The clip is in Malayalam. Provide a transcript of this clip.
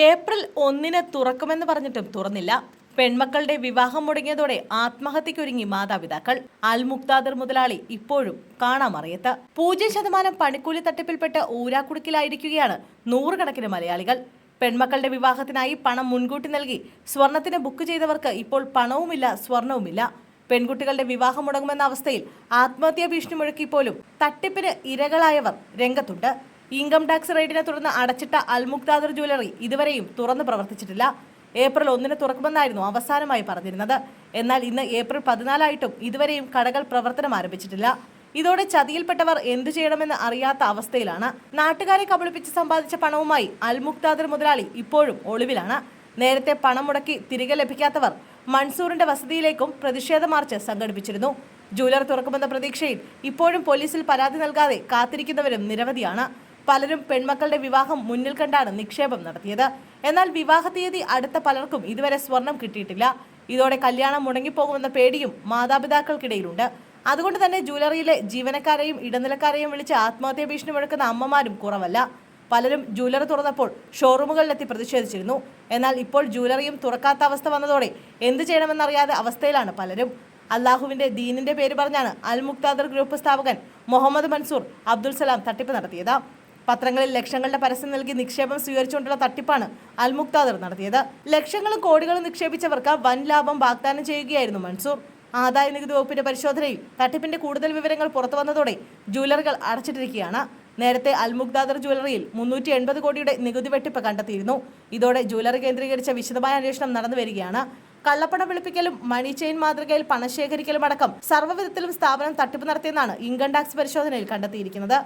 ഏപ്രിൽ 1-ന് തുറക്കുമെന്ന് പറഞ്ഞിട്ടും തുറന്നില്ല. പെൺമക്കളുടെ വിവാഹം മുടങ്ങിയതോടെ ആത്മഹത്യക്കൊരുങ്ങി മാതാപിതാക്കൾ. അൽ മുക്താദിർ മുതലാളി ഇപ്പോഴും കാണാമറിയത്ത്. 0% പണിക്കൂലി തട്ടിപ്പിൽപ്പെട്ട് ഊരാക്കുടുക്കിലായിരിക്കുകയാണ് നൂറുകണക്കിന് മലയാളികൾ. പെൺമക്കളുടെ വിവാഹത്തിനായി പണം മുൻകൂട്ടി നൽകി സ്വർണത്തിന് ബുക്ക് ചെയ്തവർക്ക് ഇപ്പോൾ പണവുമില്ല, സ്വർണവുമില്ല. പെൺകുട്ടികളുടെ വിവാഹം മുടങ്ങുമെന്ന അവസ്ഥയിൽ ആത്മഹത്യാ ഭീഷണി മുഴക്കിപ്പോലും തട്ടിപ്പിന് ഇരകളായവർ രംഗത്തുണ്ട്. ഇൻകം ടാക്സ് റെയ്ഡിനെ തുടർന്ന് അടച്ചിട്ട അൽ മുക്താദിർ ജ്വല്ലറി ഇതുവരെയും തുറന്നു പ്രവർത്തിച്ചിട്ടില്ല. ഏപ്രിൽ 1-ന് തുറക്കുമെന്നായിരുന്നു അവസാനമായി പറഞ്ഞിരുന്നത്. എന്നാൽ ഇന്ന് ഏപ്രിൽ 14 ഇതുവരെയും കടകൾ പ്രവർത്തനം ആരംഭിച്ചിട്ടില്ല. ഇതോടെ ചതിയിൽപ്പെട്ടവർ എന്തു ചെയ്യണമെന്ന് അറിയാത്ത അവസ്ഥയിലാണ്. നാട്ടുകാരെ കബളിപ്പിച്ച് സമ്പാദിച്ച പണവുമായി അൽ മുക്താദിർ മുതലാളി ഇപ്പോഴും ഒളിവിലാണ്. നേരത്തെ പണം മുടക്കി തിരികെ ലഭിക്കാത്തവർ മൻസൂറിന്റെ വസതിയിലേക്കും പ്രതിഷേധ മാർച്ച് സംഘടിപ്പിച്ചിരുന്നു. ജ്വല്ലറി തുറക്കുമെന്ന പ്രതീക്ഷയിൽ ഇപ്പോഴും പോലീസിൽ പരാതി നൽകാതെ കാത്തിരിക്കുന്നവരും നിരവധിയാണ്. പലരും പെൺമക്കളുടെ വിവാഹം മുന്നിൽ കണ്ടാണ് നിക്ഷേപം നടത്തിയത്. എന്നാൽ വിവാഹ തീയതി അടുത്ത പലർക്കും ഇതുവരെ സ്വർണം കിട്ടിയിട്ടില്ല. ഇതോടെ കല്യാണം മുടങ്ങിപ്പോകുമെന്ന പേടിയും മാതാപിതാക്കൾക്കിടയിലുണ്ട്. അതുകൊണ്ട് തന്നെ ജ്വല്ലറിയിലെ ജീവനക്കാരെയും ഇടനിലക്കാരെയും വിളിച്ച് ആത്മഹത്യാ ഭീഷണി മുഴക്കുന്ന അമ്മമാരും കുറവല്ല. പലരും ജ്വല്ലറി തുറന്നപ്പോൾ ഷോറൂമുകളിലെത്തി പ്രതിഷേധിച്ചിരുന്നു. എന്നാൽ ഇപ്പോൾ ജ്വല്ലറിയും തുറക്കാത്ത അവസ്ഥ വന്നതോടെ എന്ത് ചെയ്യണമെന്നറിയാതെ അവസ്ഥയിലാണ് പലരും. അള്ളാഹുവിന്റെ ദീനിന്റെ പേര് പറഞ്ഞാണ് അൽ മുക്താദിർ ഗ്രൂപ്പ് സ്ഥാപകൻ മുഹമ്മദ് മൻസൂർ അബ്ദുൽ സലാം തട്ടിപ്പ് നടത്തിയത്. പത്രങ്ങളിൽ ലക്ഷങ്ങളുടെ പരസ്യം നൽകി നിക്ഷേപം സ്വീകരിച്ചുകൊണ്ടുള്ള തട്ടിപ്പാണ് അൽ മുക്താദിർ നടത്തിയത്. ലക്ഷങ്ങളും കോടികളും നിക്ഷേപിച്ചവർക്ക് വൻ ലാഭം വാഗ്ദാനം ചെയ്യുകയായിരുന്നു മൻസൂർ. ആദായ നികുതി വകുപ്പിന്റെ പരിശോധനയിൽ തട്ടിപ്പിന്റെ കൂടുതൽ വിവരങ്ങൾ പുറത്തു വന്നതോടെ ജ്വല്ലറികൾ അടച്ചിട്ടിരിക്കുകയാണ്. നേരത്തെ അൽ മുക്താദിർ ജ്വല്ലറിയിൽ 380 കോടിയുടെ നികുതി വെട്ടിപ്പ് കണ്ടെത്തിയിരുന്നു. ഇതോടെ ജ്വല്ലറി കേന്ദ്രീകരിച്ച വിശദമായ അന്വേഷണം നടന്നു വരികയാണ്. കള്ളപ്പണം വെളുപ്പിക്കലും മണി ചെയിൻ മാതൃകയിൽ പണം ശേഖരിക്കലും അടക്കം സർവ്വവിധത്തിലും സ്ഥാപനം തട്ടിപ്പ് നടത്തിയെന്നാണ് ഇൻകം ടാക്സ് പരിശോധനയിൽ കണ്ടെത്തിയിരിക്കുന്നത്.